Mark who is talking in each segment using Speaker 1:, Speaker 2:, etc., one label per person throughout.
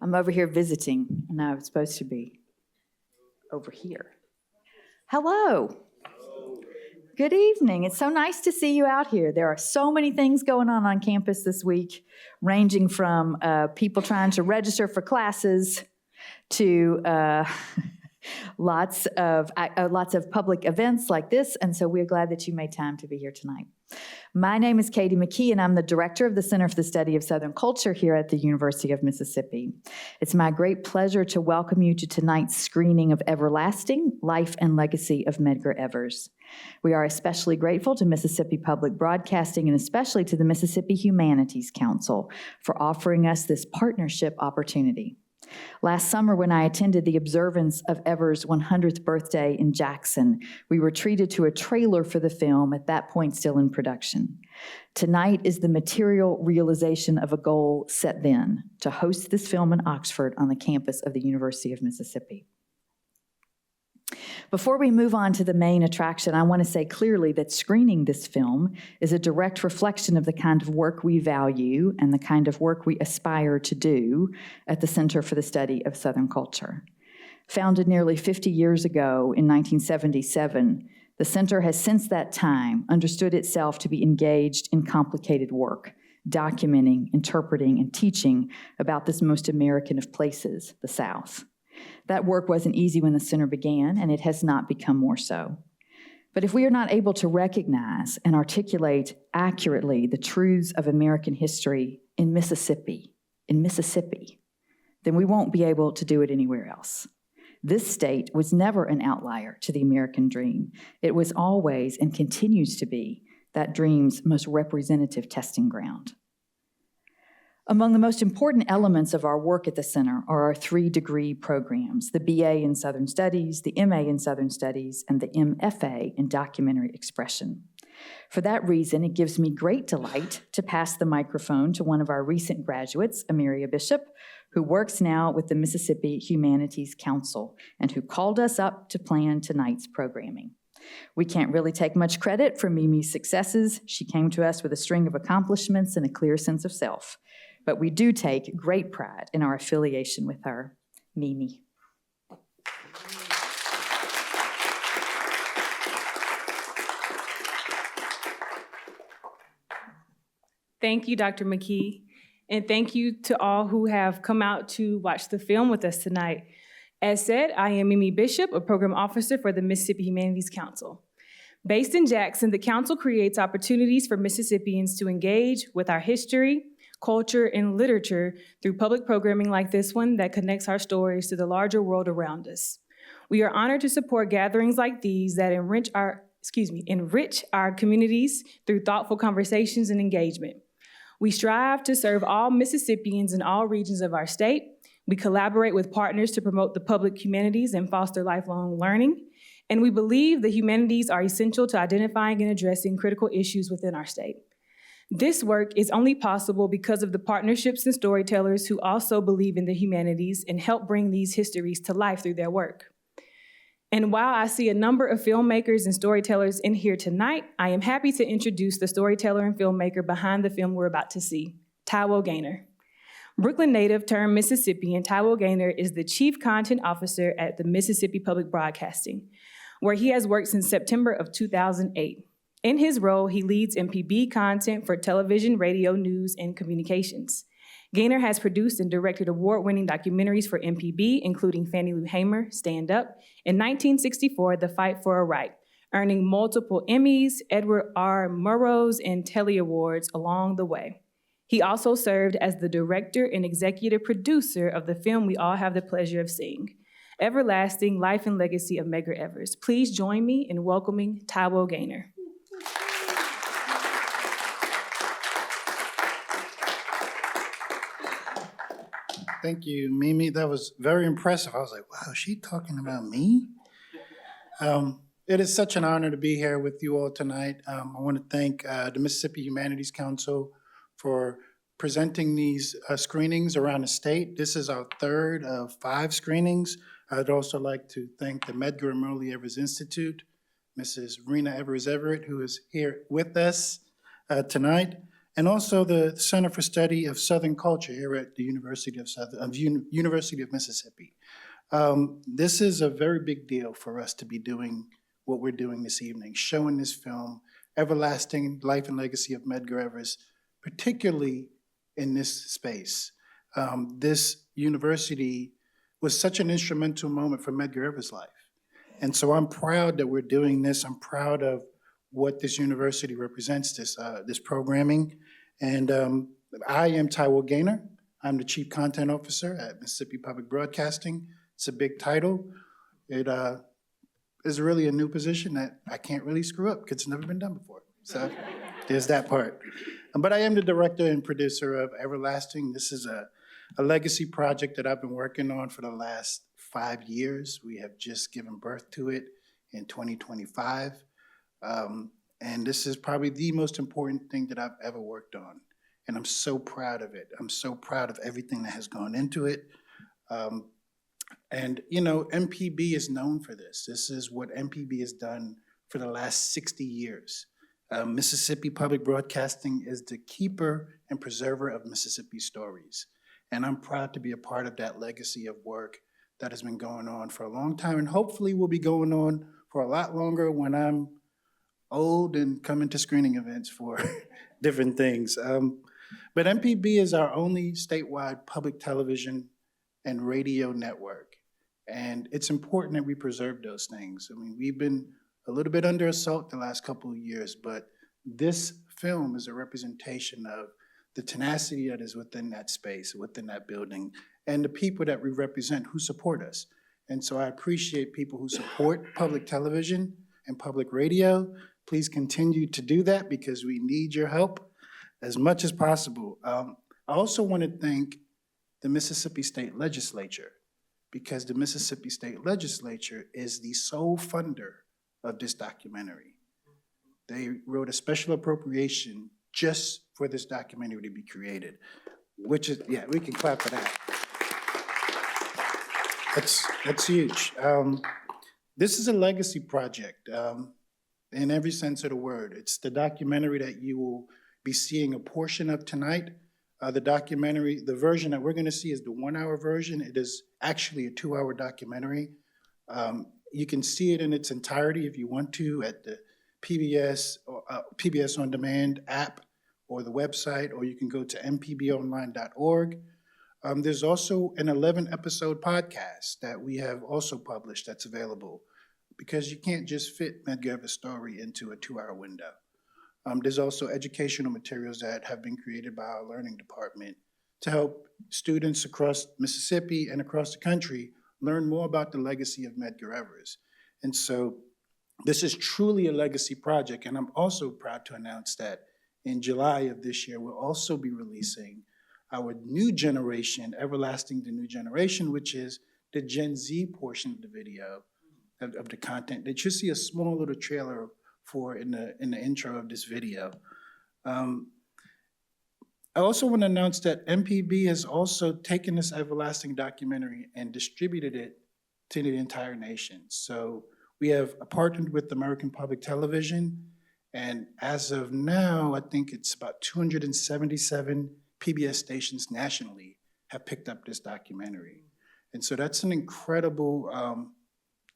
Speaker 1: I'm over here visiting, and I was supposed to be over here. Hello. Good evening. It's so nice to see you out here. There are so many things going on campus this week, ranging from people trying to register for classes to lots of public events like this, and so we're glad that you made time to be here tonight. My name is Katie McKee, and I'm the director of the Center for the Study of Southern Culture here at the University of Mississippi. It's my great pleasure to welcome you to tonight's screening of Everlasting, Life and Legacy of Medgar Evers. We are especially grateful to Mississippi Public Broadcasting and especially to the Mississippi Humanities Council for offering us this partnership opportunity. Last summer, when I attended the observance of Evers' 100th birthday in Jackson, we were treated to a trailer for the film, at that point still in production. Tonight is the material realization of a goal set then, to host this film in Oxford on the campus of the University of Mississippi. Before we move on to the main attraction, I want to say clearly that screening this film is a direct reflection of the kind of work we value and the kind of work we aspire to do at the Center for the Study of Southern Culture. Founded nearly 50 years ago in 1977, the center has since that time understood itself to be engaged in complicated work, documenting, interpreting, and teaching about this most American of places, the South. That work wasn't easy when the center began, and it has not become more so. But if we are not able to recognize and articulate accurately the truths of American history in Mississippi, then we won't be able to do it anywhere else. This state was never an outlier to the American dream. It was always and continues to be that dream's most representative testing ground. Among the most important elements of our work at the center are our 3-degree programs, the BA in Southern Studies, the MA in Southern Studies, and the MFA in Documentary Expression. For that reason, it gives me great delight to pass the microphone to one of our recent graduates, Amiria Bishop, who works now with the Mississippi Humanities Council and who called us up to plan tonight's programming. We can't really take much credit for Mimi's successes. She came to us with a string of accomplishments and a clear sense of self. But we do take great pride in our affiliation with her. Mimi.
Speaker 2: Thank you, Dr. McKee, and thank you to all who have come out to watch the film with us tonight. As said, I am Mimi Bishop, a program officer for the Mississippi Humanities Council. Based in Jackson, the council creates opportunities for Mississippians to engage with our history, culture, and literature through public programming like this one that connects our stories to the larger world around us. We are honored to support gatherings like these that enrich our communities through thoughtful conversations and engagement. We strive to serve all Mississippians in all regions of our state. We collaborate with partners to promote the public humanities and foster lifelong learning. And we believe the humanities are essential to identifying and addressing critical issues within our state. This work is only possible because of the partnerships and storytellers who also believe in the humanities and help bring these histories to life through their work. And while I see a number of filmmakers and storytellers in here tonight, I am happy to introduce the storyteller and filmmaker behind the film we're about to see, Taiwo Gaynor. Brooklyn native turned Mississippian, Taiwo Gaynor is the Chief Content Officer at the Mississippi Public Broadcasting, where he has worked since September of 2008. In his role, he leads MPB content for television, radio, news, and communications. Gaynor has produced and directed award-winning documentaries for MPB, including Fannie Lou Hamer, Stand Up, and 1964, The Fight for a Right, earning multiple Emmys, Edward R. Murrows, and Telly Awards along the way. He also served as the director and executive producer of the film we all have the pleasure of seeing, Everlasting, Life and Legacy of Medgar Evers. Please join me in welcoming Taiwo Gaynor.
Speaker 3: Thank you, Mimi. That was very impressive. I was like, wow, is she talking about me? It is such an honor to be here with you all tonight. I want to thank the Mississippi Humanities Council for presenting these screenings around the state. This is our third of 5 screenings. I'd also like to thank the Medgar and Merle Evers Institute, Mrs. Reena Evers-Everette, who is here with us tonight, and also the Center for Study of Southern Culture here at the University of Mississippi. This is a very big deal for us to be doing what we're doing this evening, showing this film, Everlasting Life and Legacy of Medgar Evers, particularly in this space. This university was such an instrumental moment for Medgar Evers' life. And so I'm proud that we're doing this. I'm proud of what this university represents, this programming. And I am Taiwo Gaynor. I'm the Chief Content Officer at Mississippi Public Broadcasting. It's a big title. It is really a new position that I can't really screw up because it's never been done before. So there's that part. But I am the director and producer of Everlasting. This is a legacy project that I've been working on for the last 5 years. We have just given birth to it in 2025. And this is probably the most important thing that I've ever worked on. And I'm so proud of it. I'm so proud of everything that has gone into it. And, you know, MPB is known for this. This is what MPB has done for the last 60 years. Mississippi Public Broadcasting is the keeper and preserver of Mississippi stories. And I'm proud to be a part of that legacy of work that has been going on for a long time, and hopefully will be going on for a lot longer when I'm old and coming to screening events for different things. But MPB is our only statewide public television and radio network. And it's important that we preserve those things. I mean, we've been a little bit under assault the last couple of years, but this film is a representation of the tenacity that is within that space, within that building, and the people that we represent who support us. And so I appreciate people who support public television and public radio. Please continue to do that because we need your help as much as possible. I also want to thank the Mississippi State Legislature, because the Mississippi State Legislature is the sole funder of this documentary. They wrote a special appropriation just for this documentary to be created, which is, yeah, we can clap for that. That's huge. This is a legacy project in every sense of the word. It's the documentary that you will be seeing a portion of tonight. The documentary, the version that we're going to see is the 1-hour version. It is actually a 2-hour documentary. You can see it in its entirety if you want to at the PBS On Demand app or the website, or you can go to mpbonline.org. There's also an 11-episode podcast that we have also published that's available, because you can't just fit Medgar Evers' story into a 2-hour window. There's also educational materials that have been created by our learning department to help students across Mississippi and across the country learn more about the legacy of Medgar Evers. And so this is truly a legacy project, and I'm also proud to announce that in July of this year, we'll also be releasing our new generation, Everlasting the New Generation, which is the Gen Z portion of the video, of the content that you see a small little trailer for in the intro of this video. I also want to announce that MPB has also taken this Everlasting documentary and distributed it to the entire nation. So we have partnered with American Public Television, and as of now, I think it's about 277 PBS stations nationally have picked up this documentary. And so that's an incredible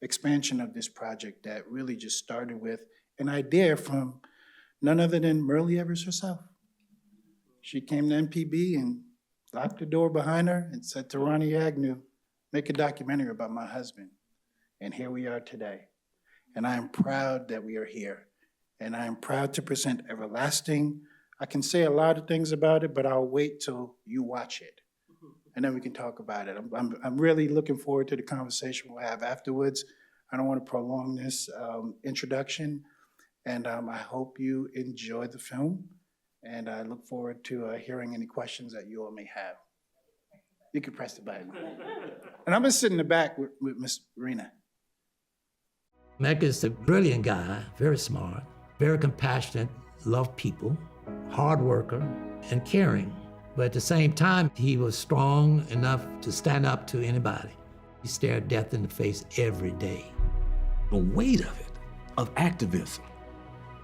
Speaker 3: expansion of this project that really just started with an idea from none other than Merle Evers herself. She came to MPB and locked the door behind her and said to Ronnie Agnew, make a documentary about my husband. And here we are today. And I am proud that we are here. And I am proud to present Everlasting. I can say a lot of things about it, but I'll wait till you watch it. And then we can talk about it. I'm really looking forward to the conversation we'll have afterwards. I don't want to prolong this introduction. And I hope you enjoy the film. And I look forward to hearing any questions that you all may have. You can press the button. And I'm going to sit in the back with Miss Reena.
Speaker 4: Medgar is a brilliant guy, very smart, very compassionate, loved people, hard worker, and caring. But at the same time, he was strong enough to stand up to anybody. He stared death in the face every day.
Speaker 5: The weight of it, of activism,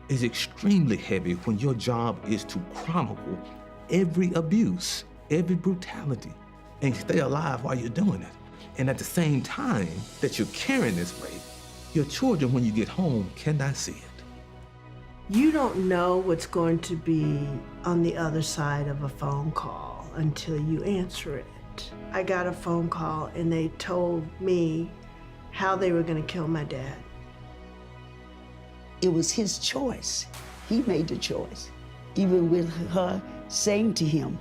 Speaker 5: is extremely heavy when your job is to chronicle every abuse, every brutality, and stay alive while you're doing it. And at the same time that you're carrying this weight, your children, when you get home, cannot see it.
Speaker 6: You don't know what's going to be on the other side of a phone call until you answer it. I got a phone call and they told me how they were going to kill my dad.
Speaker 7: It was his choice. He made the choice. Even with her saying to him,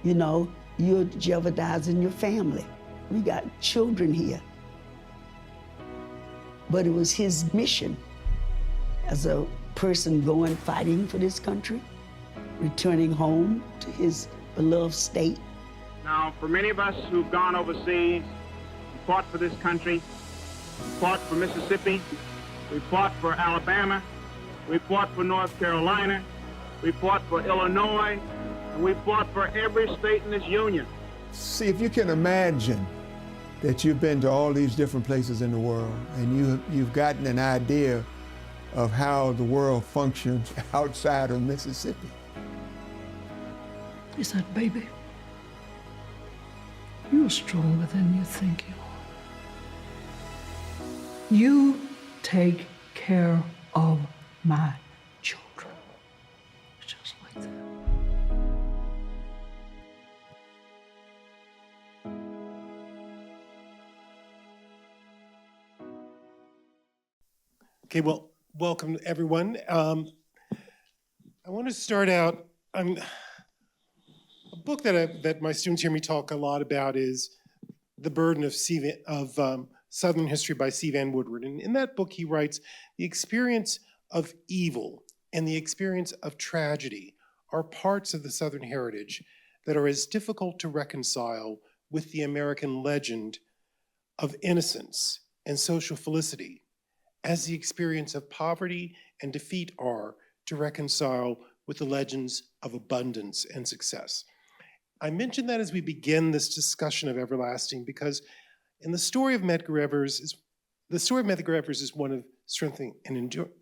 Speaker 7: you know, you're jeopardizing your family. We got children here. But it was his mission as a person going fighting for this country, returning home to his beloved state.
Speaker 8: Now, for many of us who've gone overseas, fought for this country, fought for Mississippi, we fought for Alabama, we fought for North Carolina, we fought for Illinois, and we fought for every state in this union.
Speaker 9: See, if you can imagine that you've been to all these different places in the world and you've gotten an idea of how the world functions outside of Mississippi.
Speaker 10: He said, baby, you're stronger than you think you are. You take care of my children. Just like that.
Speaker 11: Okay, well, welcome everyone. I want to start out, a book that my students hear me talk a lot about is The Burden of Southern History by C. Vann Woodward. And in that book, he writes, the experience of evil and the experience of tragedy are parts of the Southern heritage that are as difficult to reconcile with the American legend of innocence and social felicity as the experience of poverty and defeat are to reconcile with the legends of abundance and success. I mention that as we begin this discussion of everlasting because in the story of Medgar Evers is one of strength and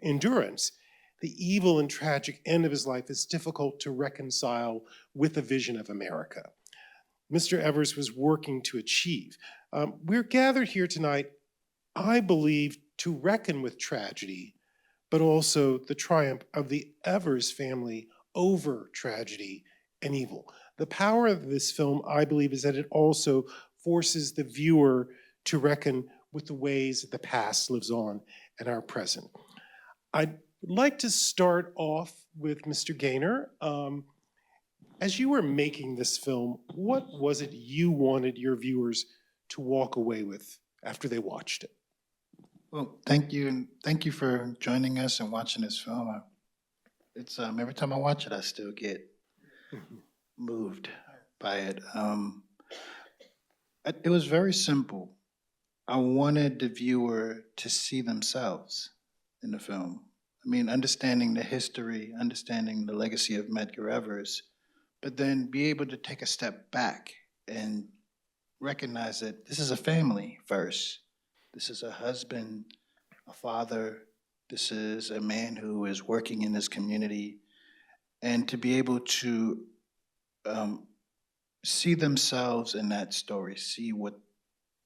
Speaker 11: endurance. The evil and tragic end of his life is difficult to reconcile with the vision of America Mr. Evers was working to achieve. We're gathered here tonight, I believe, to reckon with tragedy, but also the triumph of the Evers family over tragedy and evil. The power of this film, I believe, is that it also forces the viewer to reckon with the ways that the past lives on in our present. I'd like to start off with Mr. Gaynor. As you were making this film, what was it you wanted your viewers to walk away with after they watched it?
Speaker 3: Well, thank you, and thank you for joining us and watching this film. It's every time I watch it, I still get moved by it. It was very simple. I wanted the viewer to see themselves in the film. I mean, understanding the history, understanding the legacy of Medgar Evers, but then be able to take a step back and recognize that this is a family first. This is a husband, a father. This is a man who is working in this community. And to be able to see themselves in that story, see what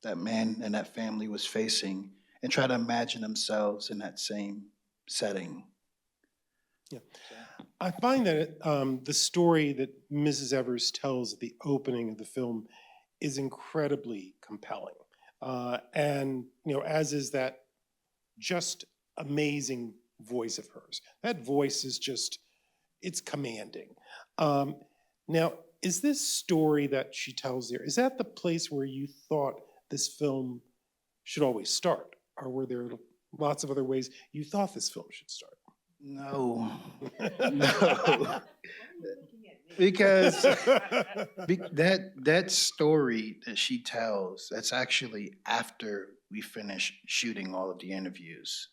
Speaker 3: that man and that family was facing, and try to imagine themselves in that same setting.
Speaker 11: Yeah. I find that the story that Mrs. Evers tells at the opening of the film is incredibly compelling. And, you know, as is that just amazing voice of hers. That voice is just, it's commanding. Now, is this story that she tells there, is that the place where you thought this film should always start? Or were there lots of other ways you thought this film should start?
Speaker 3: No, no. Because that story that she tells, that's actually after we finish shooting all of the interviews.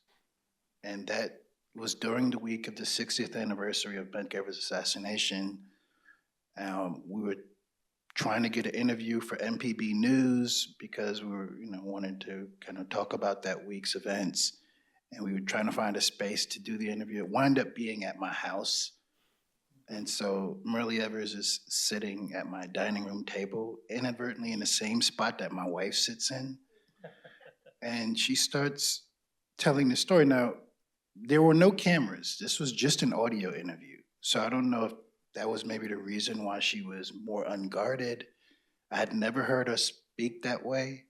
Speaker 3: And that was during the week of the 60th anniversary of Medgar Evers' assassination. We were trying to get an interview for MPB News because we were, wanting to kind of talk about that week's events. and we were trying to find a space to do the interview. It wound up being at my house. And so Merle Evers is sitting at my dining room table, inadvertently in the same spot that my wife sits in. And she starts telling the story. Now, there were no cameras. This was just an audio interview. So I don't know if that was maybe the reason why she was more unguarded. I had never heard her speak that way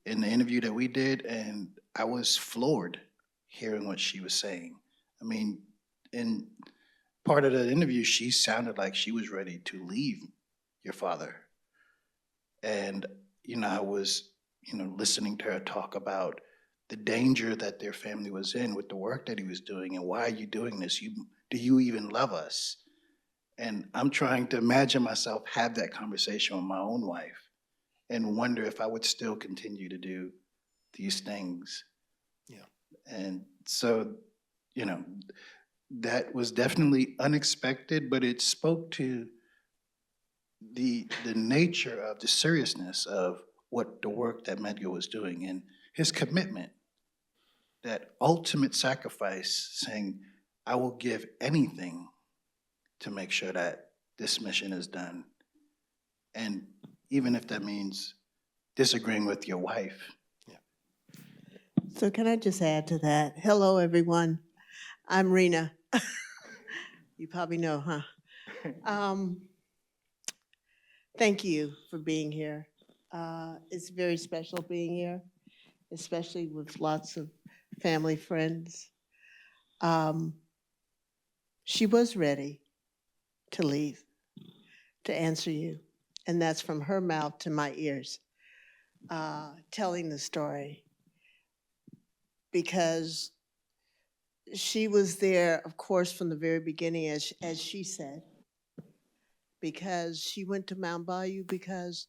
Speaker 3: in the interview that we did, and I was floored hearing what she was saying. I mean, in part of the interview, she sounded like she was ready to leave your father. And, I was, listening to her talk about the danger that their family was in with the work that he was doing, and why are you doing this? Do you even love us? And I'm trying to imagine myself have that conversation with my own wife and wonder if I would still continue to do these things.
Speaker 11: Yeah.
Speaker 3: And so, that was definitely unexpected, but it spoke to the nature of the seriousness of what the work that Medgar was doing and his commitment, that ultimate sacrifice, saying, I will give anything to make sure that this mission is done. And even if that means disagreeing with your wife.
Speaker 6: So can I just add to that? Hello, everyone. I'm Reena. You probably know, huh? Thank you for being here. It's very special being here, especially with lots of family friends. She was ready to leave, to answer you. And that's from her mouth to my ears, telling the story. Because she was there, of course, from the very beginning, as she said, because she went to Mount Bayou because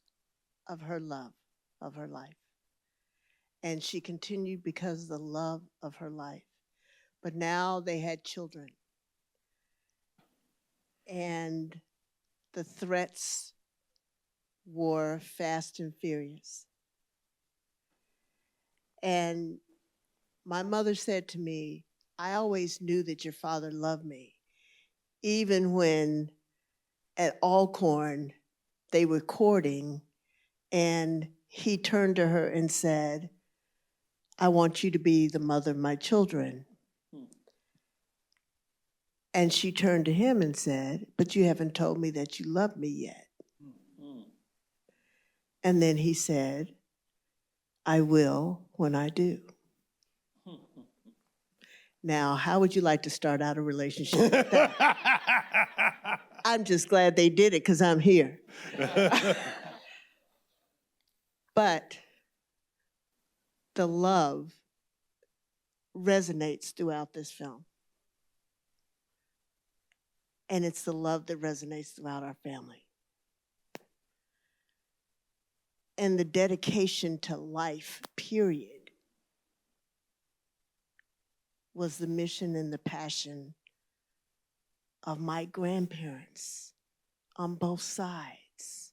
Speaker 6: of her love of her life. And she continued because of the love of her life. But now they had children. And the threats were fast and furious. And my mother said to me, I always knew that your father loved me, even when at Alcorn they were courting and he turned to her and said, I want you to be the mother of my children. And she turned to him and said, but you haven't told me that you love me yet. And then he said, I will when I do. Now, how would you like to start out a relationship with that? I'm just glad they did it because I'm here. But the love resonates throughout this film. And it's the love that resonates throughout our family. And the dedication to life, period, was the mission and the passion of my grandparents on both sides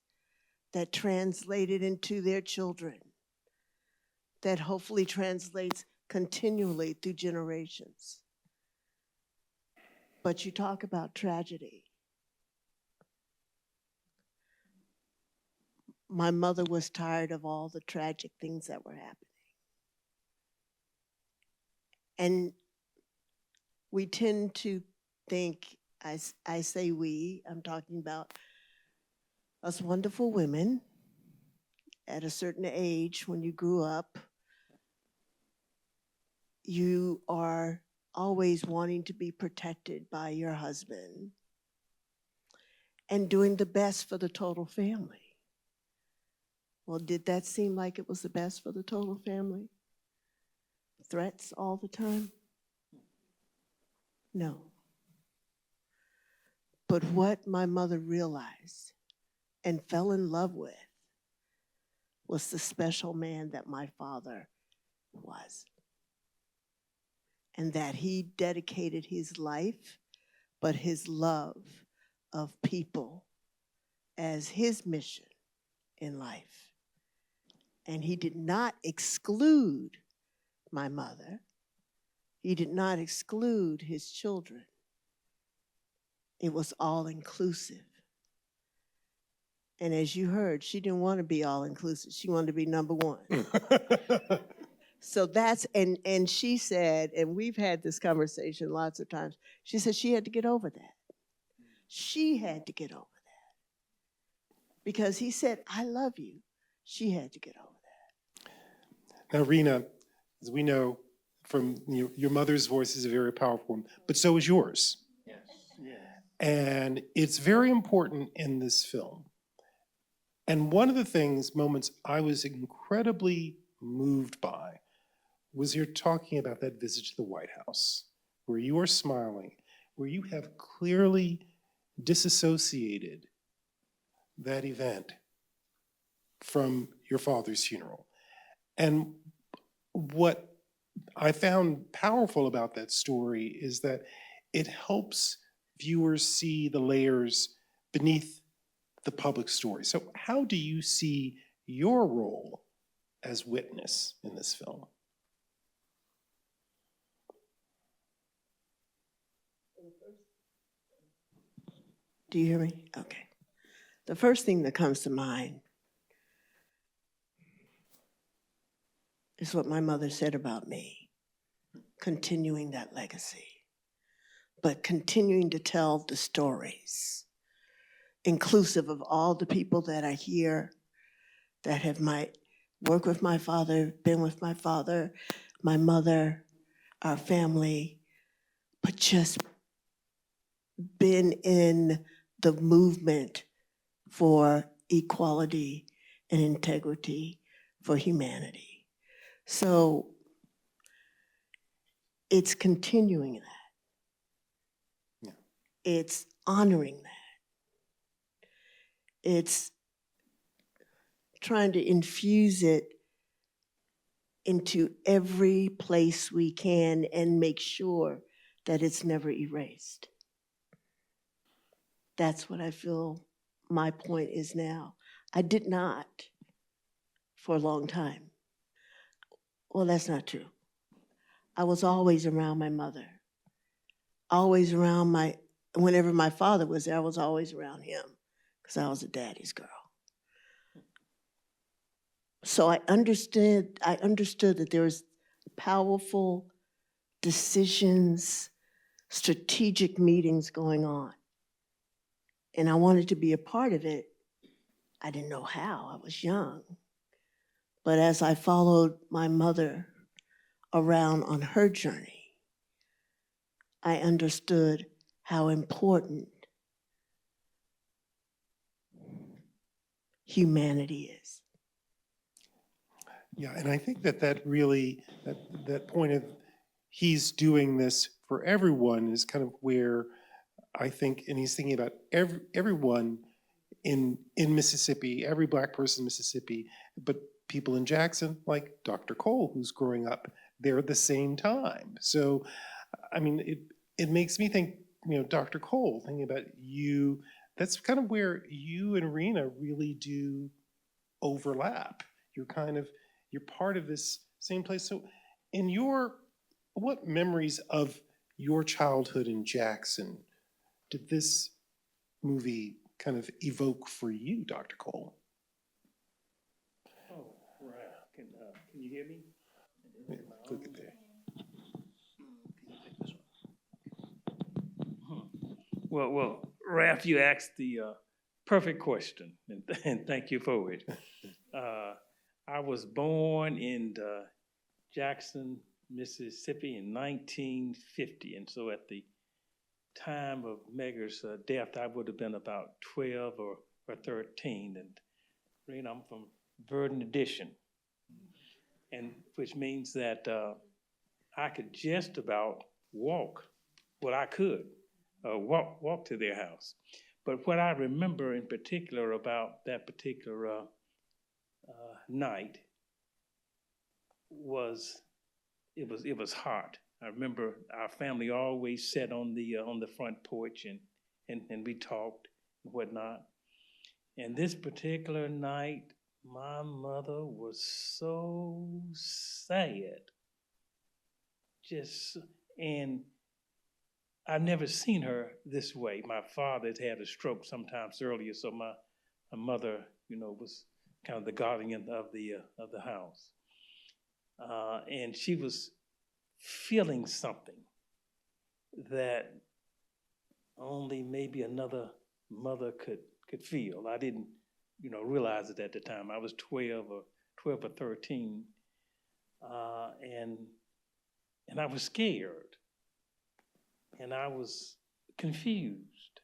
Speaker 6: that translated into their children, that hopefully translates continually through generations. But you talk about tragedy. My mother was tired of all the tragic things that were happening. And we tend to think, I say we, I'm talking about us wonderful women at a certain age when you grew up, you are always wanting to be protected by your husband and doing the best for the total family. Well, did that seem like it was the best for the total family? Threats all the time? No. But what my mother realized and fell in love with was the special man that my father was. And that he dedicated his life, but his love of people as his mission in life. And he did not exclude my mother. He did not exclude his children. It was all inclusive. And as you heard, she didn't want to be all inclusive. She wanted to be number one. So that's, and she said, and we've had this conversation lots of times, she said she had to get over that. She had to get over that. Because he said, I love you. She had to get over that.
Speaker 11: Now, Reena, as we know from your mother's voice is a very powerful one, but so is yours.
Speaker 4: Yes.
Speaker 11: And it's very important in this film. And one of the moments I was incredibly moved by was you're talking about that visit to the White House, where you are smiling, where you have clearly disassociated that event from your father's funeral. And what I found powerful about that story is that it helps viewers see the layers beneath the public story. So how do you see your role as witness in this film?
Speaker 6: Do you hear me? Okay. The first thing that comes to mind is what my mother said about me, continuing that legacy, but continuing to tell the stories, inclusive of all the people that are here that have worked with my father, been with my father, my mother, our family, but just been in the movement for equality and integrity for humanity. So it's continuing that.
Speaker 11: Yeah.
Speaker 6: It's honoring that. It's trying to infuse it into every place we can and make sure that it's never erased. That's what I feel my point is now. I did not for a long time. Well, that's not true. I was always around my mother, always around whenever my father was there, I was always around him because I was a daddy's girl. So I understood that there was powerful decisions, strategic meetings going on. And I wanted to be a part of it. I didn't know how, I was young. But as I followed my mother around on her journey, I understood how important humanity is.
Speaker 11: Yeah, and I think that really, that point of he's doing this for everyone is kind of where I think, and he's thinking about everyone in Mississippi, every Black person in Mississippi, but people in Jackson, like Dr. Cole, who's growing up there at the same time. So, I mean, it makes me think, Dr. Cole, thinking about you, that's kind of where you and Reena really do overlap. You're part of this same place. So what memories of your childhood in Jackson did this movie kind of evoke for you, Dr. Cole?
Speaker 12: Oh, right. Can you hear me?
Speaker 11: Yeah, look at that.
Speaker 12: Well, Raph, you asked the perfect question, and thank you for it. I was born in Jackson, Mississippi in 1950, and so at the time of Medgar's death, I would have been about 12 or 13, and Reena, I'm from Verdon Addition, and which means that I could just about walk. Well, I could walk to their house. But what I remember in particular about that particular night was it was hot. I remember our family always sat on the front porch and we talked and whatnot. And this particular night, my mother was so sad, And I've never seen her this way. My father had had a stroke sometimes earlier, so my mother, was kind of the guardian of the house. And she was feeling something that only maybe another mother could feel. I didn't, realize it at the time. I was 12 or 13, and I was scared, and I was confused.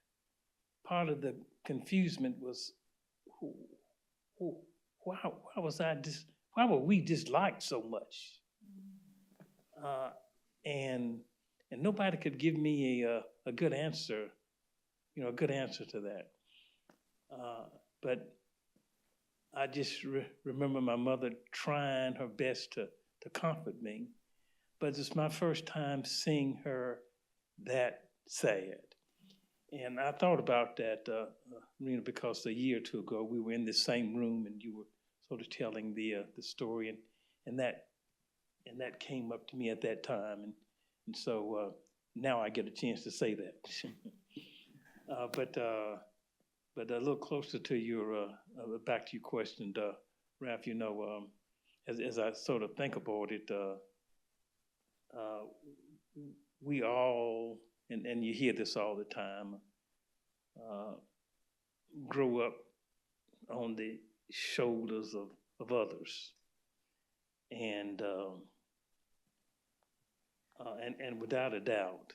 Speaker 12: Part of the confusement was, why were we disliked so much? And nobody could give me a good answer, a good answer to that. But I just remember my mother trying her best to comfort me. But it's my first time seeing her that sad. And I thought about that, Reena, because a year or two ago, we were in the same room and you were sort of telling the story, and that came up to me at that time. And so now I get a chance to say that. But a little closer to your, back to your question, Ralph, as I sort of think about it, we all, and you hear this all the time, grow up on the shoulders of others. And without a doubt,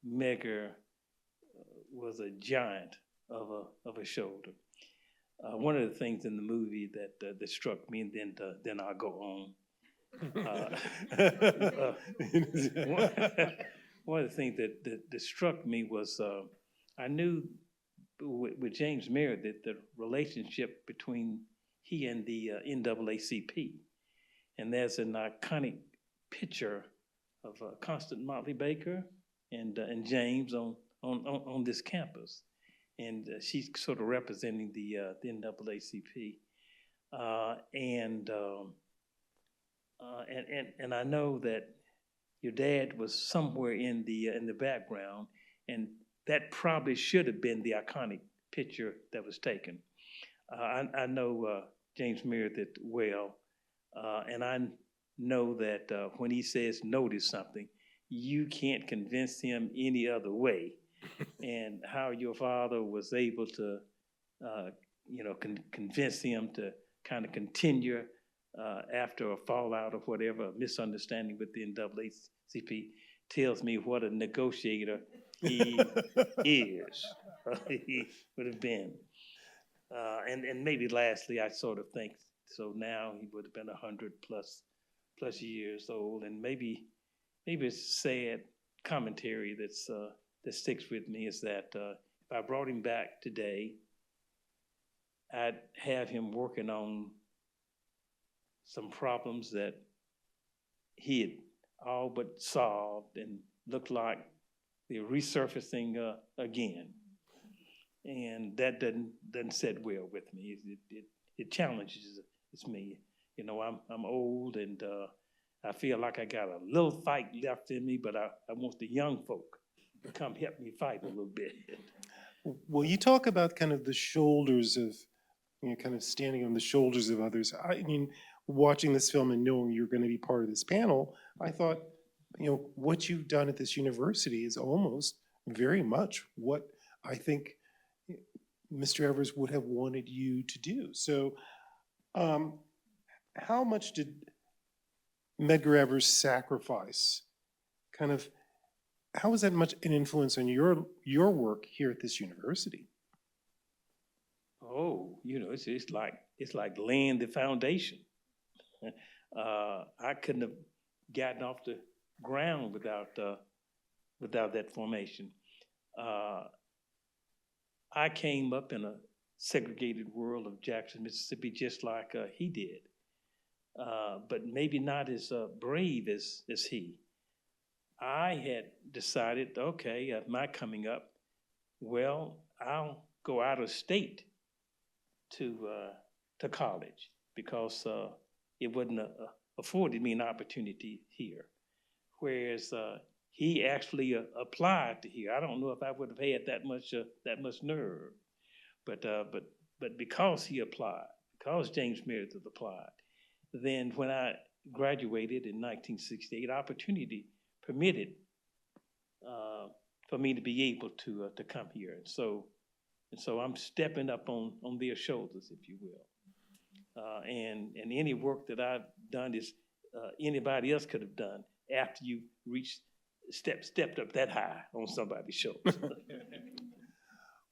Speaker 12: Medgar was a giant of a shoulder. One of the things in the movie that struck me, and then I'll go on. One of the things that struck me was I knew with James Merritt that the relationship between he and the NAACP, and there's an iconic picture of Constant Motley Baker and James on this campus, and she's sort of representing the NAACP, and I know that your dad was somewhere in the background, and that probably should have been the iconic picture that was taken. I know James Merritt well, and I know that when he says no to something, you can't convince him any other way. And how your father was able to, convince him to kind of continue after a fallout or whatever, a misunderstanding with the NAACP, tells me what a negotiator he is, he would have been. And maybe lastly, I sort of think, so now he would have been 100 plus years old, and maybe a sad commentary that sticks with me is that if I brought him back today, I'd have him working on some problems that he had all but solved and looked like they're resurfacing again. And that doesn't sit well with me. It challenges me. I'm old, and I feel like I got a little fight left in me, but I want the young folk to come help me fight a little bit.
Speaker 11: Well, you talk about kind of the shoulders of, kind of standing on the shoulders of others. I mean, watching this film and knowing you're going to be part of this panel, I thought, what you've done at this university is almost very much what I think Mr. Evers would have wanted you to do. So how much did Medgar Evers' sacrifice how was that much an influence on your work here at this university?
Speaker 12: Oh, it's like laying the foundation. I couldn't have gotten off the ground without that formation. I came up in a segregated world of Jackson, Mississippi, just like he did, but maybe not as brave as he. I had decided, okay, my coming up, well, I'll go out of state to college because it wouldn't afforded me an opportunity here. whereas he actually applied to here. I don't know if I would have had that much nerve, but because he applied, because James Meredith applied, then when I graduated in 1968, opportunity permitted for me to be able to come here, and so I'm stepping up on their shoulders, if you will, and any work that I've done is anybody else could have done after you stepped up that high on somebody's shoulders.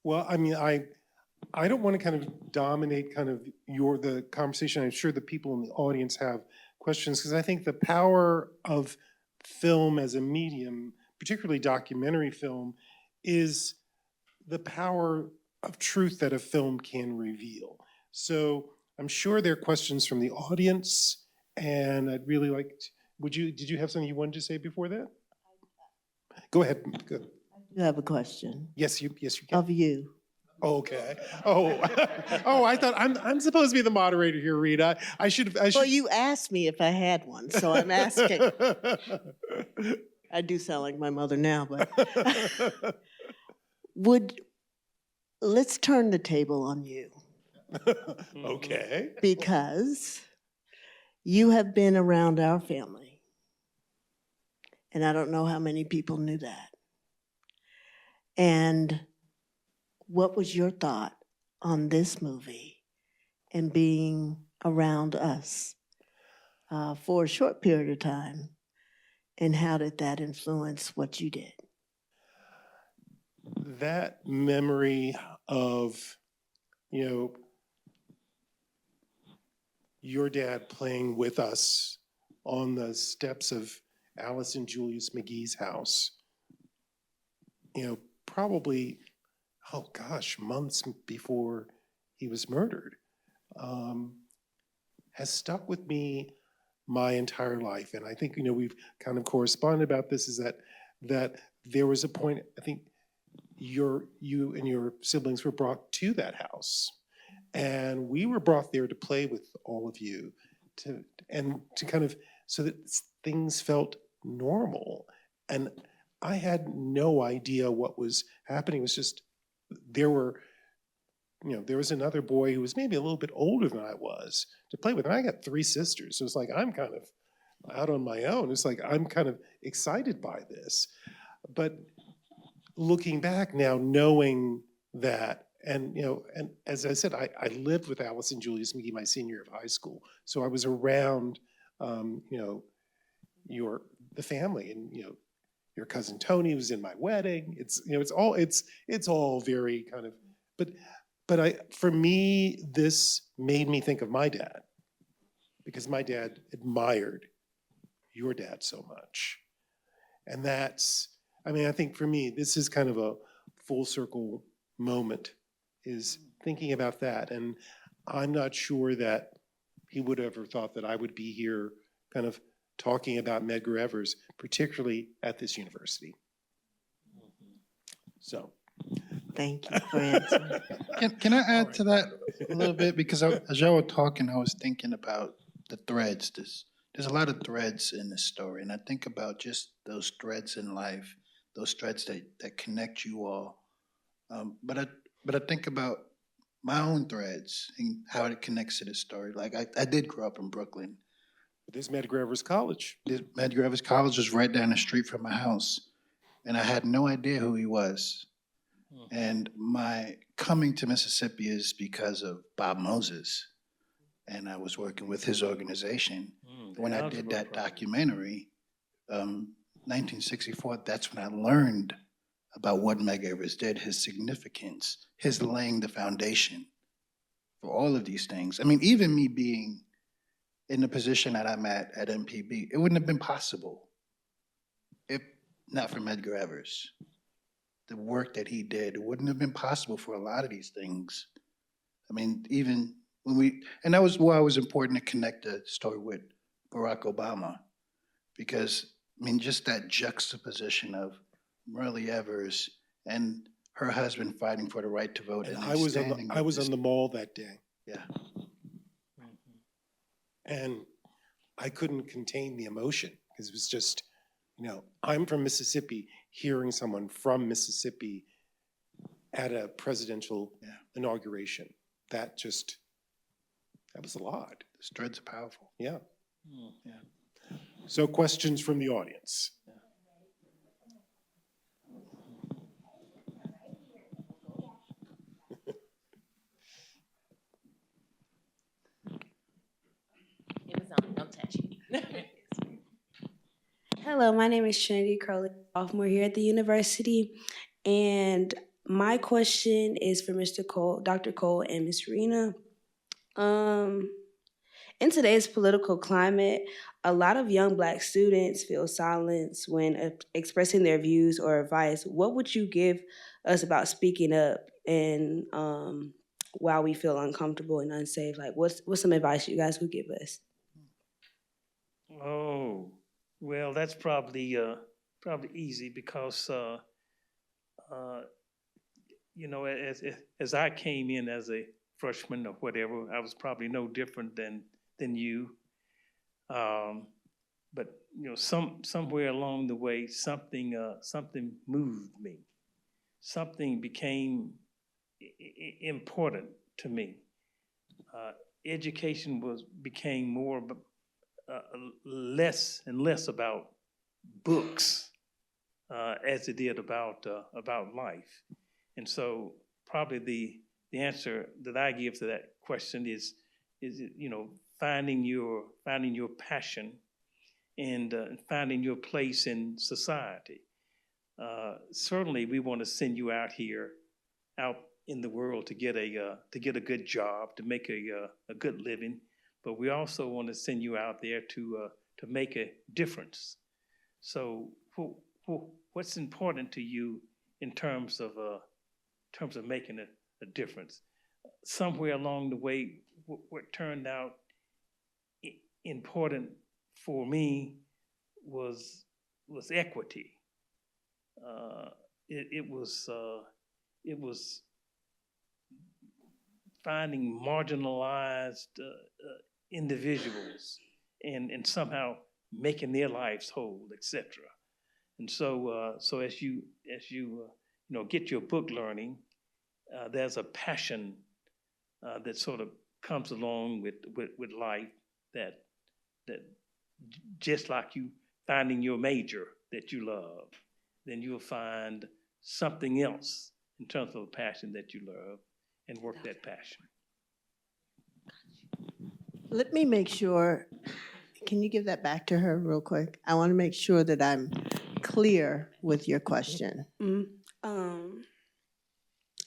Speaker 11: Well, I mean, I don't want to kind of dominate kind of the conversation. I'm sure the people in the audience have questions, because I think the power of film as a medium, particularly documentary film, is the power of truth that a film can reveal. So I'm sure there are questions from the audience, and I'd really like did you have something you wanted to say before that? Go ahead. Go.
Speaker 6: You have a question
Speaker 11: Yes, you can.
Speaker 6: of you.
Speaker 11: Okay. Oh, I thought I'm supposed to be the moderator here, Rita. I should.
Speaker 6: Well, you asked me if I had one, so I'm asking. I do sound like my mother now, but let's turn the table on you.
Speaker 11: Okay.
Speaker 6: Because you have been around our family, and I don't know how many people knew that. And what was your thought on this movie and being around us for a short period of time? And how did that influence what you did?
Speaker 11: That memory of, your dad playing with us on the steps of Alice and Julius McGee's house, probably, oh gosh, months before he was murdered, has stuck with me my entire life. And I think, we've kind of corresponded about this, is that there was a point, I think you and your siblings were brought to that house. And we were brought there to play with all of you, to kind of, so that things felt normal. And I had no idea what was happening. It was just, there was another boy who was maybe a little bit older than I was to play with. And I got 3 sisters. So it's like, I'm kind of out on my own. It's like, I'm kind of excited by this. But looking back now, knowing that, and as I said, I lived with Alice and Julius McGee my senior year of high school. So I was around, the family, and, your cousin Tony was in my wedding. It's all very kind of, but for me, this made me think of my dad, because my dad admired your dad so much. And I think for me, this is kind of a full circle moment, is thinking about that. And I'm not sure that he would have ever thought that I would be here kind of talking about Medgar Evers, particularly at this university. So.
Speaker 6: Thank you for answering.
Speaker 3: Can I add to that a little bit? Because as y'all were talking, I was thinking about the threads. There's a lot of threads in this story, and I think about just those threads in life, those threads that connect you all. But I think about my own threads and how it connects to this story. Like I did grow up in Brooklyn.
Speaker 11: There's Medgar Evers College.
Speaker 3: Medgar Evers College was right down the street from my house, and I had no idea who he was. And my coming to Mississippi is because of Bob Moses, and I was working with his organization. When I did that documentary, 1964, that's when I learned about what Medgar Evers did, his significance, his laying the foundation for all of these things. I mean, even me being in the position that I'm at MPB, it wouldn't have been possible if not for Medgar Evers. The work that he did, it wouldn't have been possible for a lot of these things. I mean, even when and that was why it was important to connect the story with Barack Obama, because, I mean, just that juxtaposition of Merle Evers and her husband fighting for the right to vote.
Speaker 11: And I was on the mall that day.
Speaker 3: Yeah.
Speaker 11: And I couldn't contain the emotion, because it was just, You know, I'm from Mississippi, hearing someone from Mississippi at a presidential inauguration, that was a lot.
Speaker 3: Those dreads are powerful.
Speaker 11: Yeah.
Speaker 3: Yeah.
Speaker 11: So questions from the audience?
Speaker 13: It was on, don't touch it.
Speaker 14: Hello, my name is Trinity Crowley, sophomore here at the university, and my question is for Mr. Cole, Dr. Cole, and Ms. Reena. In today's political climate, a lot of young Black students feel silenced when expressing their views or advice. What would you give us about speaking up and while we feel uncomfortable and unsafe? Like, what's some advice you guys would give us?
Speaker 12: Oh, well, that's probably easy because you know, as I came in as a freshman or whatever, I was probably no different than you. But you know, somewhere along the way, something moved me. Something became important to me. Education became more less and less about books as it did about life. And so probably the answer that I give to that question is you know, finding your passion and finding your place in society. Certainly, we want to send you out in the world to get a good job, to make a good living, but we also want to send you out there to make a difference. So, what's important to you in terms of making a difference? Somewhere along the way, what turned out important for me was equity. It was finding marginalized individuals and somehow making their lives whole, etc. And so as you get your book learning, there's a passion that sort of comes along with life that just like you finding your major that you love, then you'll find something else in terms of a passion that you love and work that passion.
Speaker 6: Let me make sure, can you give that back to her real quick? I want to make sure that I'm clear with your question.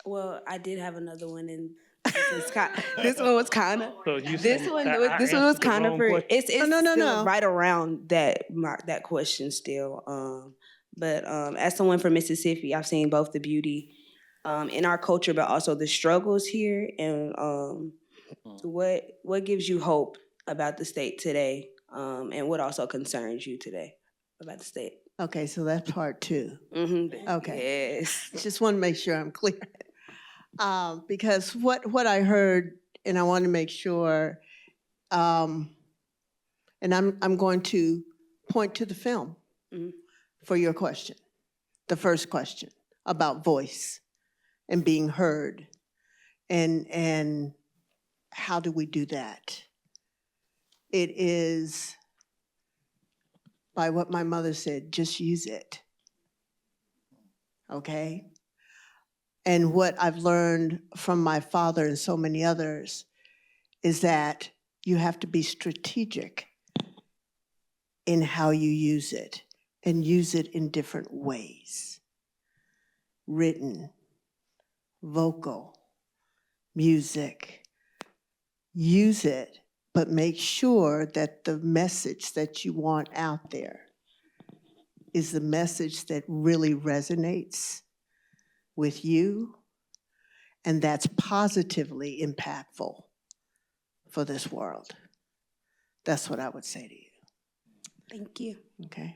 Speaker 14: Well, I did have another one, and this one was kind of.
Speaker 12: So you
Speaker 14: This
Speaker 12: said
Speaker 14: one
Speaker 12: I
Speaker 14: was
Speaker 12: answered the
Speaker 14: kind of
Speaker 12: wrong
Speaker 14: for.
Speaker 12: question?
Speaker 14: It's
Speaker 6: no,
Speaker 14: still right around that question still. But as someone from Mississippi, I've seen both the beauty in our culture, but also the struggles here, and what gives you hope about the state today, and what also concerns you today about the state.
Speaker 6: Okay, so that's part two.
Speaker 14: Mm-hmm.
Speaker 6: Okay.
Speaker 14: Yes.
Speaker 6: Just want to make sure I'm clear. Because what I heard, and I want to make sure, and I'm going to point to the film for your question, the first question about voice and being heard, and how do we do that? It is by what my mother said, just use it, okay? And what I've learned from my father and so many others is that you have to be strategic in how you use it, and use it in different ways. Written, vocal, music. Use it, but make sure that the message that you want out there is the message that really resonates with you, and that's positively impactful for this world. That's what I would say to you.
Speaker 14: Thank you.
Speaker 6: Okay.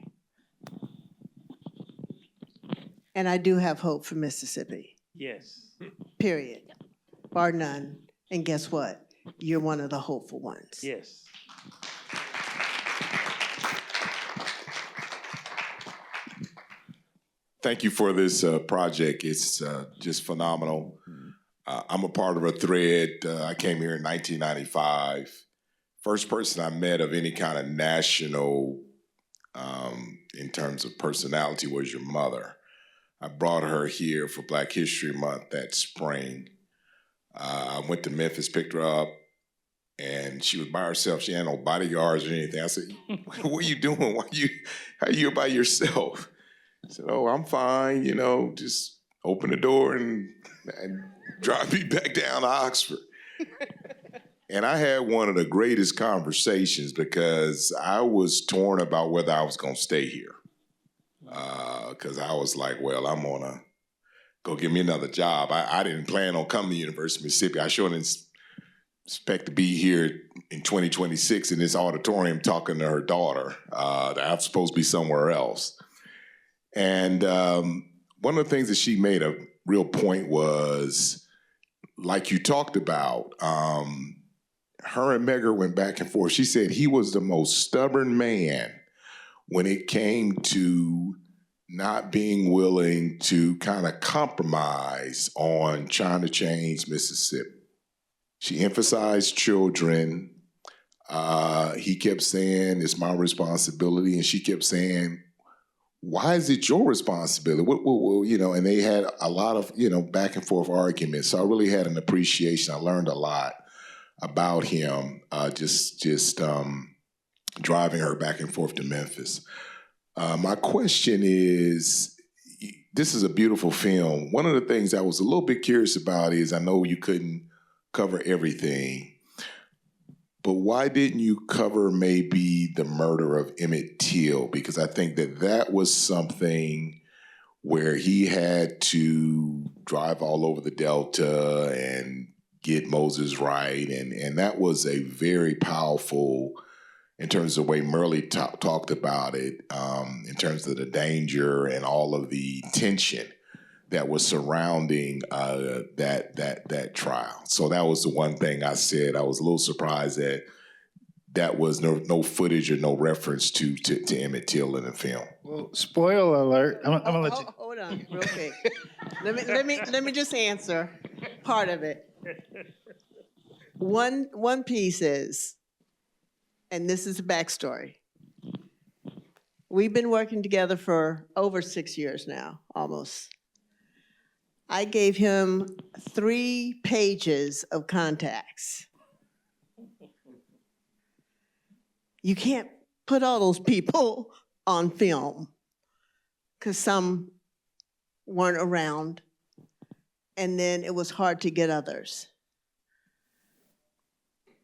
Speaker 6: And I do have hope for Mississippi.
Speaker 12: Yes.
Speaker 6: Period. Bar none. And guess what? You're one of the hopeful ones.
Speaker 12: Yes.
Speaker 15: Thank you for this project. It's just phenomenal. I'm a part of a thread. I came here in 1995. First person I met of any kind of national, in terms of personality, was your mother. I brought her here for Black History Month that spring. I went to Memphis, picked her up, and she was by herself. She had no bodyguards or anything. I said, "What are you doing? How are you by yourself?" I said, "Oh, I'm fine, just open the door and drive me back down to Oxford." And I had one of the greatest conversations because I was torn about whether I was going to stay here. Because I was like, well, I'm going to go get me another job. I didn't plan on coming to the University of Mississippi. I sure didn't expect to be here in 2026 in this auditorium talking to her daughter. I'm supposed to be somewhere else. And one of the things that she made a real point was, like you talked about, her and Medgar went back and forth. She said he was the most stubborn man when it came to not being willing to kind of compromise on trying to change Mississippi. She emphasized children. He kept saying, "It's my responsibility." And she kept saying, "Why is it your responsibility?" And they had a lot of, back and forth arguments. So I really had an appreciation. I learned a lot about him, just driving her back and forth to Memphis. My question is, this is a beautiful film. One of the things I was a little bit curious about is, I know you couldn't cover everything, but why didn't you cover maybe the murder of Emmett Till? Because I think that was something where he had to drive all over the Delta and get Moses right. And that was a very powerful, in terms of the way Merle talked about it, in terms of the danger and all of the tension that was surrounding that trial. So that was the one thing I said. I was a little surprised that was no footage or no reference to Emmett Till in the film.
Speaker 3: Well, spoiler alert. I'm gonna let you.
Speaker 6: Hold on, real quick. Let me just answer part of it. One piece is, and this is the backstory. We've been working together for over 6 years now, almost. I gave him 3 pages of contacts. You can't put all those people on film because some weren't around, and then it was hard to get others.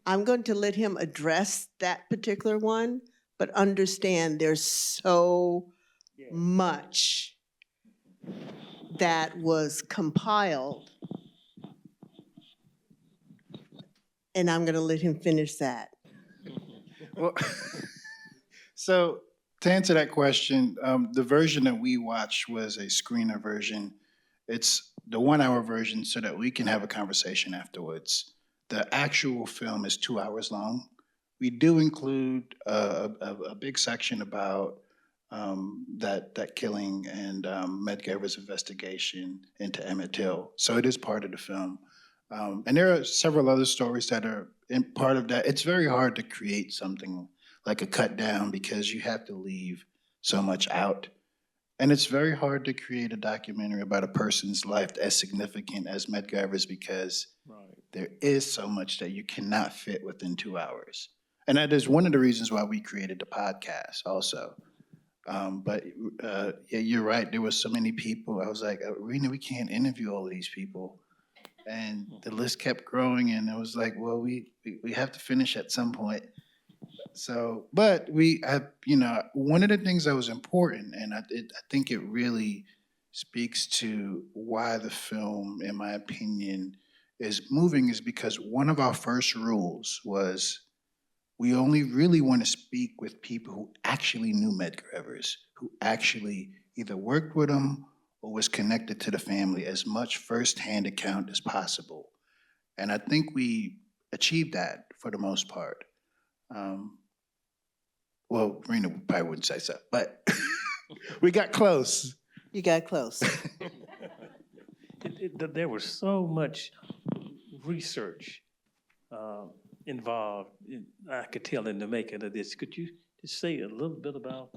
Speaker 6: I'm going to let him address that particular one, but understand there's so much that was compiled, and I'm going to let him finish that.
Speaker 3: Well, so to answer that question, the version that we watched was a screener version. It's the 1-hour version so that we can have a conversation afterwards. The actual film is 2 hours long. We do include a big section about that killing and Medgar Evers' investigation into Emmett Till. So it is part of the film. And there are several other stories that are in part of that. It's very hard to create something like a cut down because you have to leave so much out. And it's very hard to create a documentary about a person's life as significant as Medgar Evers because there is so much that you cannot fit within 2 hours. And that is one of the reasons why we created the podcast also. But yeah, you're right. There were so many people. I was like, Reena, we can't interview all of these people. And the list kept growing, and it was like, well, we have to finish at some point. So, but we have, one of the things that was important, and I think it really speaks to why the film, in my opinion, is moving, is because one of our first rules was we only really want to speak with people who actually knew Medgar Evers, who actually either worked with him or was connected to the family, as much firsthand account as possible. And I think we achieved that for the most part. Well, Reena probably wouldn't say so, but we got close.
Speaker 6: You got close.
Speaker 12: There was so much research involved, I could tell, in the making of this. Could you just say a little bit about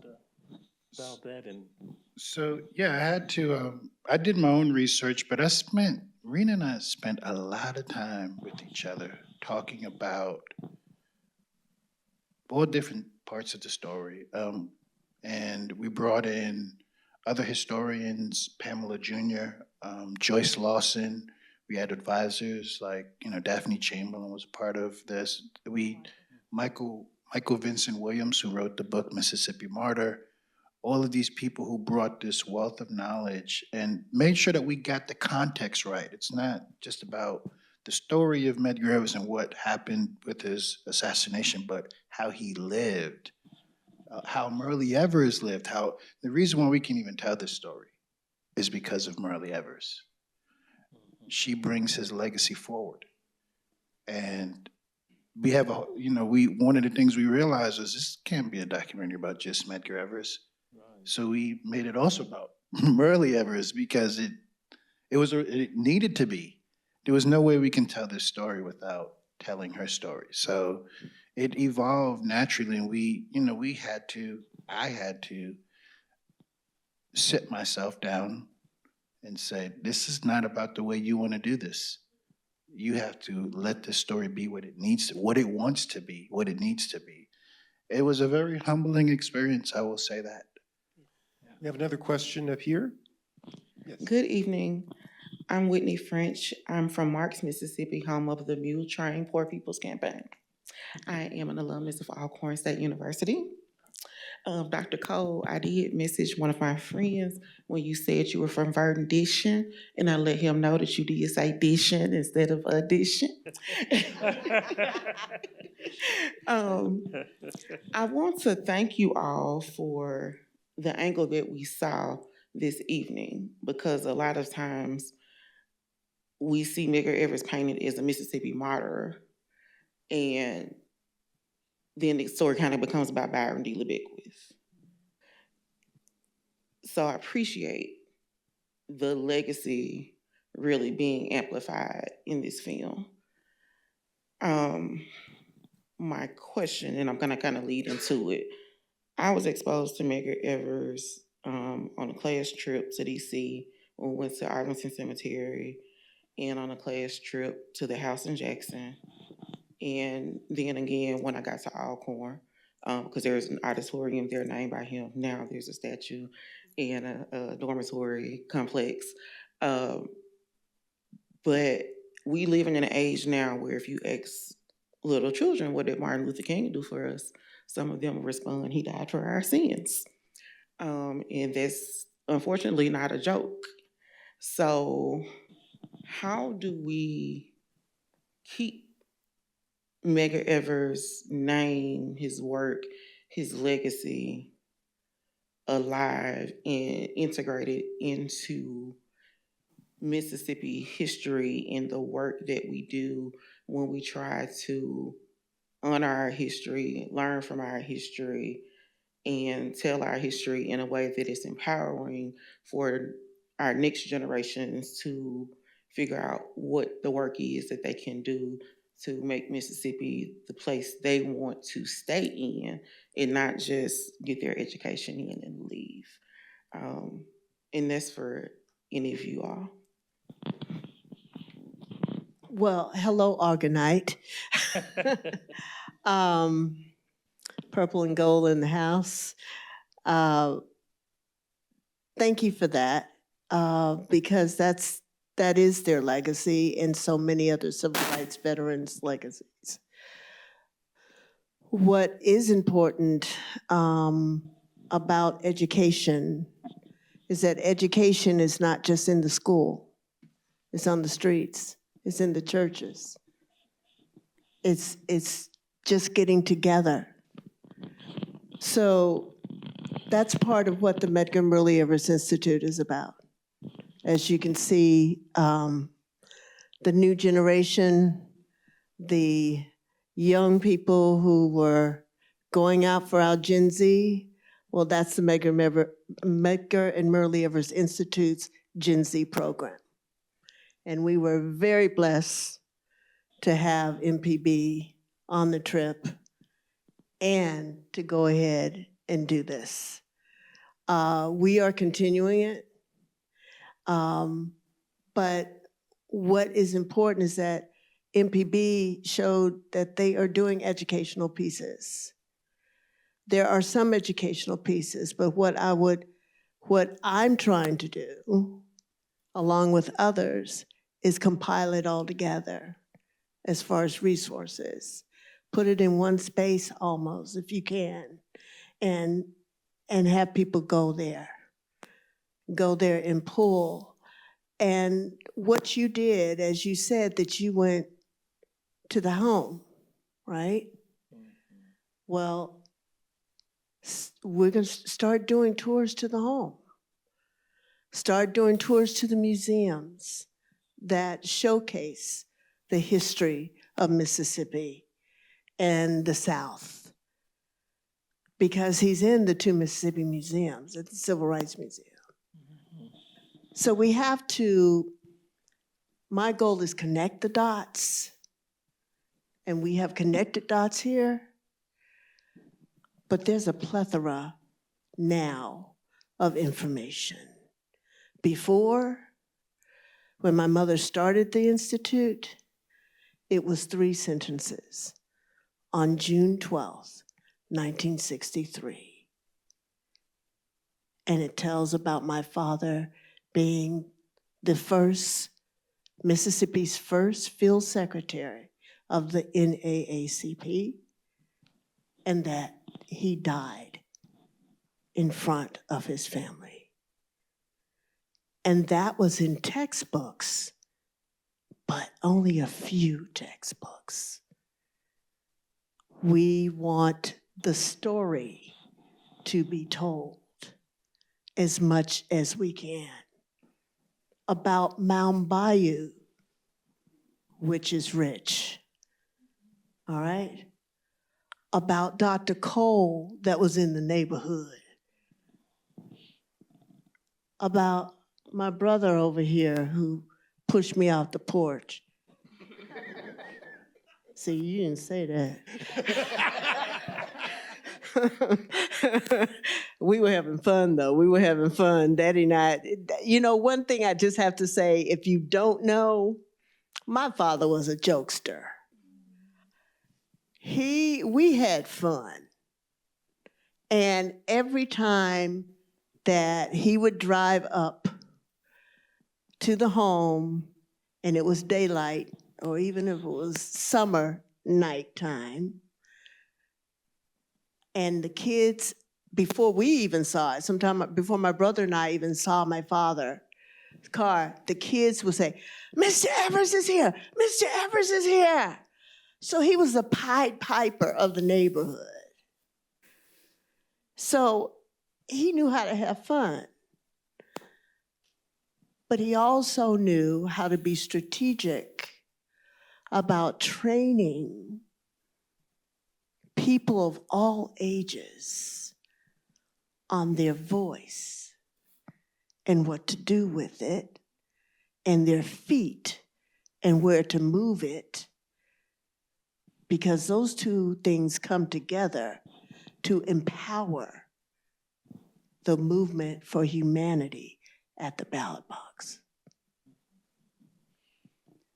Speaker 12: that? And
Speaker 3: So, yeah, I had to, I did my own research, but Reena and I spent a lot of time with each other talking about all different parts of the story. And we brought in other historians, Pamela Jr., Joyce Lawson. We had advisors like, Daphne Chamberlain was a part of this. Michael Vincent Williams, who wrote the book Mississippi Martyr. All of these people who brought this wealth of knowledge and made sure that we got the context right. It's not just about the story of Medgar Evers and what happened with his assassination, but how he lived, how Merle Evers lived. How the reason why we can even tell this story is because of Merle Evers. She brings his legacy forward, and we have one of the things we realized was this can't be a documentary about just Medgar Evers. So we made it also about Merle Evers because it needed to be. There was no way we can tell this story without telling her story. So it evolved naturally, and I had to sit myself down and say, this is not about the way you want to do this. You have to let this story be what it needs to, what it wants to be, what it needs to be. It was a very humbling experience, I will say that.
Speaker 11: We have another question up here. Yes.
Speaker 16: Good evening. I'm Whitney French. I'm from Marks, Mississippi, home of the Mule Train Poor People's Campaign. I am an alumnus of Alcorn State University. Dr. Cole, I did message one of my friends when you said you were from Verdun, and I let him know that you did say dition instead of audition. I want to thank you all for the angle that we saw this evening, because a lot of times we see Medgar Evers painted as a Mississippi martyr, and then the story kind of becomes about Byron D. LeBeckwith. So I appreciate the legacy really being amplified in this film. My question, and I'm gonna kind of lead into it. I was exposed to Medgar Evers on a class trip to DC when we went to Arlington Cemetery, and on a class trip to the house in Jackson. And then again, when I got to Alcorn, because there's an auditorium there named by him. Now there's a statue and a dormitory complex. But we living in an age now where if you ask little children, what did Martin Luther King do for us? Some of them respond, he died for our sins. And that's unfortunately not a joke. So how do we keep Medgar Evers' name, his work, his legacy alive and integrated into Mississippi history and the work that we do when we try to honor our history, learn from our history, and tell our history in a way that is empowering for our next generations to figure out what the work is that they can do to make Mississippi the place they want to stay in and not just get their education in and leave. And that's for any of you all.
Speaker 6: Well, hello, Argonite. Purple and gold in the house. Thank you for that, because that is their legacy and so many other civil rights veterans' legacies. What is important about education is that education is not just in the school. It's on the streets. It's in the churches. It's just getting together. So that's part of what the Medgar Merle Evers Institute is about. As you can see, the new generation, the young people who were going out for our Gen Z, Well, that's the Medgar and Merle Evers Institute's Gen Z program. And we were very blessed to have MPB on the trip and to go ahead and do this. We are continuing it. But what is important is that MPB showed that they are doing educational pieces. There are some educational pieces, but what I'm trying to do, along with others, is compile it all together as far as resources. Put it in one space almost, if you can, and have people go there and pull. And what you did, as you said, that you went to the home, right? Well, we're going to start doing tours to the home. Start doing tours to the museums that showcase the history of Mississippi and the South. Because he's in the 2 Mississippi museums, at the Civil Rights Museum. So we have to, my goal is connect the dots, and we have connected dots here, but there's a plethora now of information. Before, when my mother started the Institute, it was 3 sentences on June 12th, 1963. And it tells about my father being Mississippi's first field secretary of the NAACP, and that he died in front of his family. And that was in textbooks, but only a few textbooks. We want the story to be told as much as we can about Mound Bayou, which is rich, all right? About Dr. Cole that was in the neighborhood. About my brother over here who pushed me off the porch. See, you didn't say that. We were having fun, though. We were having fun, Daddy and I. You know, one thing I just have to say, if you don't know, my father was a jokester. We had fun. And every time that he would drive up to the home and it was daylight, or even if it was summer nighttime, and the kids, before we even saw it, sometime before my brother and I even saw my father's car, the kids would say, "Mr. Evers is here, Mr. Evers is here." So he was the Pied Piper of the neighborhood. So he knew how to have fun. But he also knew how to be strategic about training people of all ages on their voice and what to do with it, and their feet and where to move it, because those two things come together to empower the movement for humanity at the ballot box.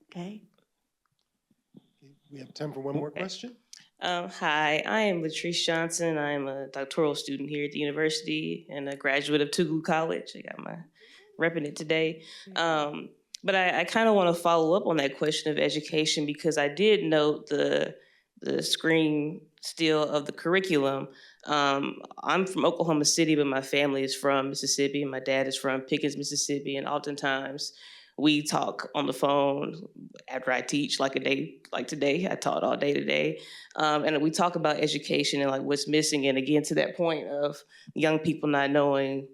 Speaker 6: Okay?
Speaker 11: We have time for one more question.
Speaker 13: Hi, I am Latrice Johnson. I am a doctoral student here at the university and a graduate of Tougaloo College. I got my repping it today. But I kind of want to follow up on that question of education, because I did note the screen still of the curriculum. I'm from Oklahoma City, but my family is from Mississippi. My dad is from Pickens, Mississippi, and oftentimes we talk on the phone after I teach, like today. I taught all day today. And we talk about education and like what's missing. And again, to that point of young people not knowing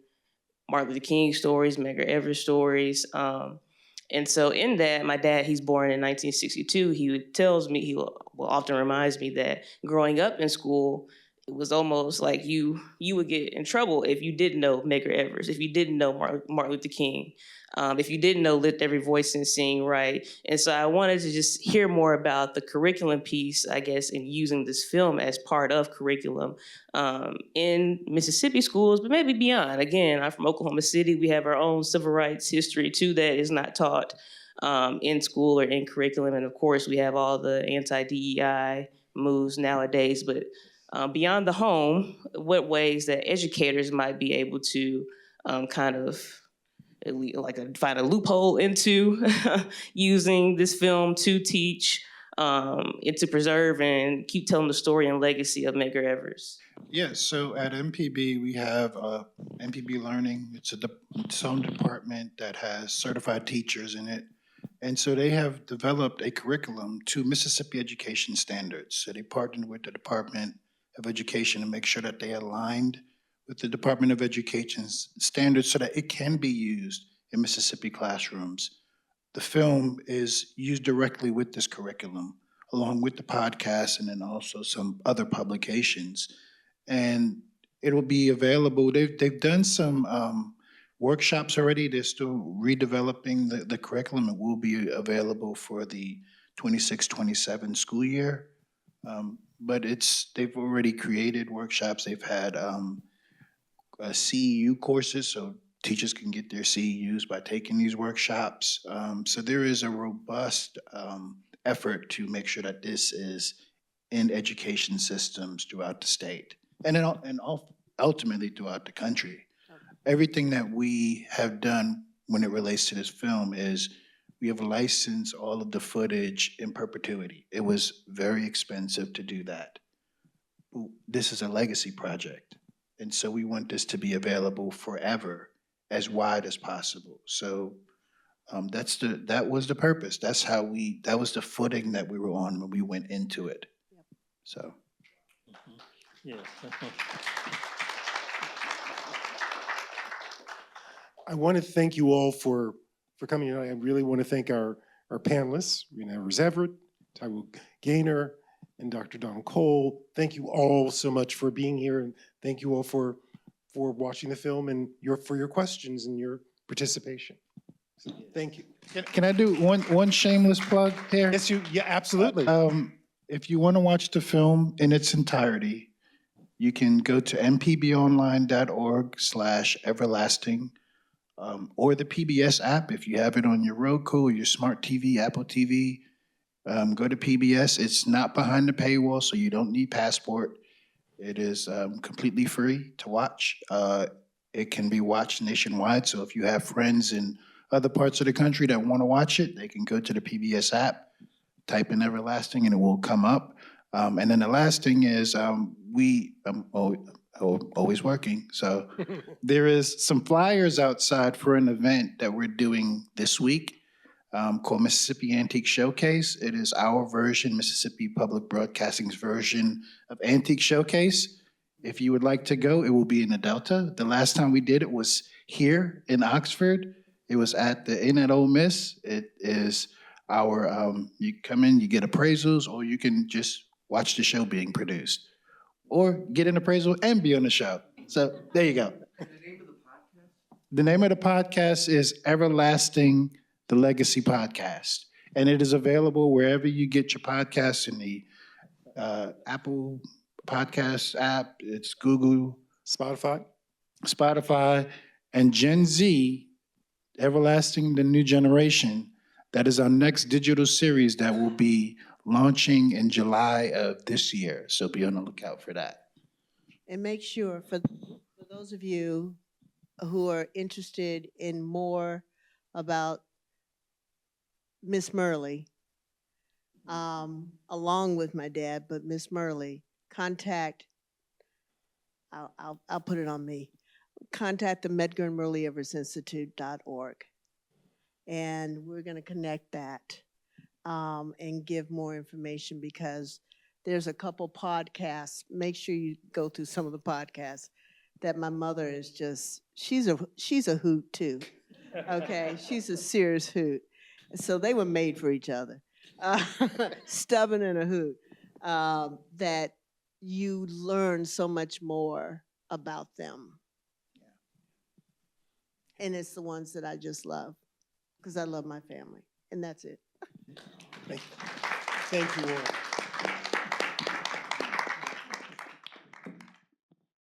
Speaker 13: Martin Luther King stories, Medgar Evers stories. And so in that, my dad, he's born in 1962. He often reminds me that growing up in school, it was almost like you would get in trouble if you didn't know Medgar Evers, if you didn't know Martin Luther King, if you didn't know Lift Every Voice and Sing Right. And so I wanted to just hear more about the curriculum piece, I guess, and using this film as part of curriculum in Mississippi schools, but maybe beyond. Again, I'm from Oklahoma City. We have our own civil rights history too that is not taught in school or in curriculum. And of course, we have all the anti-DEI moves nowadays, but beyond the home, what ways that educators might be able to kind of find a loophole into using this film to teach and to preserve and keep telling the story and legacy of Medgar Evers?
Speaker 3: Yes, so at MPB, we have MPB Learning. It's its own department that has certified teachers in it. And so they have developed a curriculum to Mississippi education standards. So they partnered with the Department of Education to make sure that they aligned with the Department of Education's standards so that it can be used in Mississippi classrooms. The film is used directly with this curriculum, along with the podcast and then also some other publications. And it'll be available. They've done some workshops already. They're still redeveloping the curriculum. It will be available for the 26-27 school year. But they've already created workshops. They've had CEU courses, so teachers can get their CEUs by taking these workshops. So there is a robust effort to make sure that this is in education systems throughout the state and ultimately throughout the country. Everything that we have done when it relates to this film is we have licensed all of the footage in perpetuity. It was very expensive to do that. This is a legacy project. And so we want this to be available forever, as wide as possible. So that was the purpose. That was the footing that we were on when we went into it. Yep. So.
Speaker 12: Yes.
Speaker 11: I want to thank you all for coming. I really want to thank our panelists, Reena Evers-Everette, Taiwo Gaynor, and Dr. Donal. Thank you all so much for being here, and thank you all for watching the film and for your questions and your participation. So, thank you.
Speaker 3: Can I do one shameless plug here?
Speaker 11: Yes, yeah, absolutely.
Speaker 3: If you want to watch the film in its entirety, you can go to mpbonline.org/everlasting. Or the PBS app, if you have it on your Roku or your smart TV, Apple TV, go to PBS. It's not behind the paywall, so you don't need passport. It is completely free to watch. It can be watched nationwide, so if you have friends in other parts of the country that want to watch it, they can go to the PBS app, type in Everlasting, and it will come up. And then the last thing is always working. So there is some flyers outside for an event that we're doing this week called Mississippi Antique Showcase. It is our version, Mississippi Public Broadcasting's version of Antique Showcase. If you would like to go, it will be in the Delta. The last time we did it was here in Oxford. It was at the Inn at Ole Miss. It is our, you come in, you get appraisals, or you can just watch the show being produced. Or get an appraisal and be on the show. So there you go. The name of the podcast? The name of the podcast is Everlasting, the Legacy Podcast. And it is available wherever you get your podcasts, in the Apple Podcast app, it's Google. Spotify, and Gen Z, Everlasting, the New Generation. That is our next digital series that will be launching in July of this year. So be on the lookout for that.
Speaker 6: And make sure, for those of you who are interested in more about Miss Murley, along with my dad, but Miss Murley, contact, I'll put it on me, contact the Medgar and Murley Evers Institute.org. And we're going to connect that and give more information, because there's a couple podcasts. Make sure you go through some of the podcasts that my mother is just, she's a hoot too. Okay, she's a serious hoot. So they were made for each other. Stubborn and a hoot. That you learn so much more about them. And it's the ones that I just love, because I love my family, and that's it.
Speaker 11: Thank you all.